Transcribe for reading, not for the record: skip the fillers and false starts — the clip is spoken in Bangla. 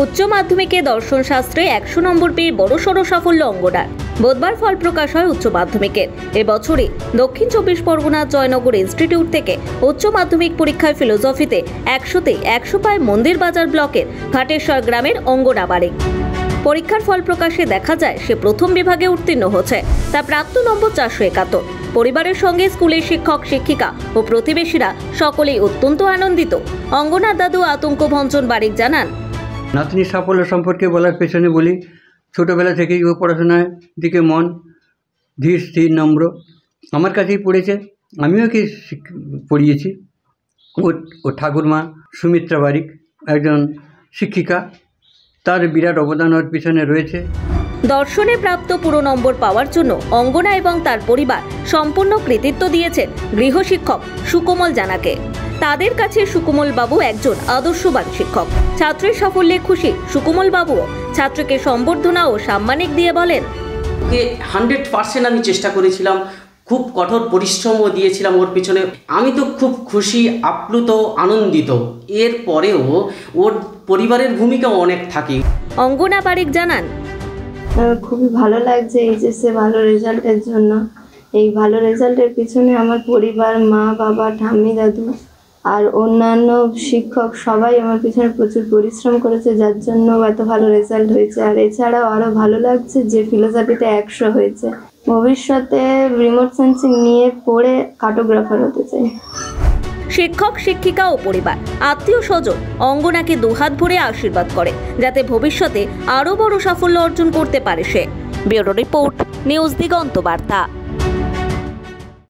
উচ্চ মাধ্যমিকে দর্শন শাস্ত্রে 100 নম্বর পেয়ে বড়সড় সাফল্য অঙ্গনার। বুধবার ফল প্রকাশ হয় উচ্চ মাধ্যমিকের। এবছরে দক্ষিণ 24 পরগনার জয়নগর ইনস্টিটিউট থেকে উচ্চ মাধ্যমিক পরীক্ষায় ফিলোসফিতে 100তে 100 পায় মন্দির বাজার ব্লকের ঘাটেশ্বর গ্রামের অঙ্গনা বারিক। পরীক্ষার ফল প্রকাশে দেখা যায় সে প্রথম বিভাগে উত্তীর্ণ হচ্ছে। তার প্রাপ্ত নম্বর 471। পরিবারের সঙ্গে স্কুলের শিক্ষক শিক্ষিকা ও প্রতিবেশীরা সকলেই অত্যন্ত আনন্দিত। অঙ্গনার দাদু আতঙ্ক ভঞ্জন বারিক জানান, নাতনির সাফল্য সম্পর্কে বলার পেছনে বলি, ছোটোবেলা থেকেই ও পড়াশোনার দিকে মন, ধীর স্থির নম্র। আমার কাছেই পড়েছে, আমিও ওকে পড়িয়েছি। ও ঠাকুরমা সুমিত্রা বারিক একজন শিক্ষিকা, তার বিরাট অবদান ওর পিছনে রয়েছে। দর্শনে প্রাপ্ত পুরো নম্বর পাওয়ার জন্য অঙ্গনা এবং তার পরিবার সম্পূর্ণ কৃতিত্ব দিয়েছেন গৃহশিক্ষক সুকোমল জানাকে। তাদের কাছে সুকোমল বাবু একজন আদর্শবান শিক্ষক। ছাত্রের সাফল্যে খুশি সুকোমল বাবুও ছাত্রকে সম্বর্ধনা ও সাম্মানিক দিয়ে বলেন, ওকে 100% আমি চেষ্টা করেছিলাম, খুব কঠোর পরিশ্রমও দিয়েছিলাম ওর পিছনে। আমি তো খুব খুশি, আপ্লুত, আনন্দিত। এর পরেও ওর পরিবারের ভূমিকাও অনেক থাকে। অঙ্গনা বারিক জানান, খুবই ভালো লাগছে এইচএসে ভালো রেজাল্টের জন্য। এই ভালো রেজাল্টের পিছনে আমার পরিবার, মা বাবা, ঠাম্মি দাদু আর অন্যান্য শিক্ষক সবাই আমার পিছনে প্রচুর পরিশ্রম করেছে, যার জন্য এত ভালো রেজাল্ট হয়েছে। আর এছাড়াও আরও ভালো লাগছে যে ফিলোসফিতে 100 হয়েছে। ভবিষ্যতে রিমোট সেন্সিং নিয়ে পড়ে কার্টোগ্রাফার হতে চাই। শিক্ষক শিক্ষিকা ও পরিবার, আত্মীয় স্বজন অঙ্গনাকে দুহাত ভরে আশীর্বাদ করে যাতে ভবিষ্যতে আরও বড় সাফল্য অর্জন করতে পারে সে। ব্যুরো রিপোর্ট, নিউজ দিগন্ত বার্তা।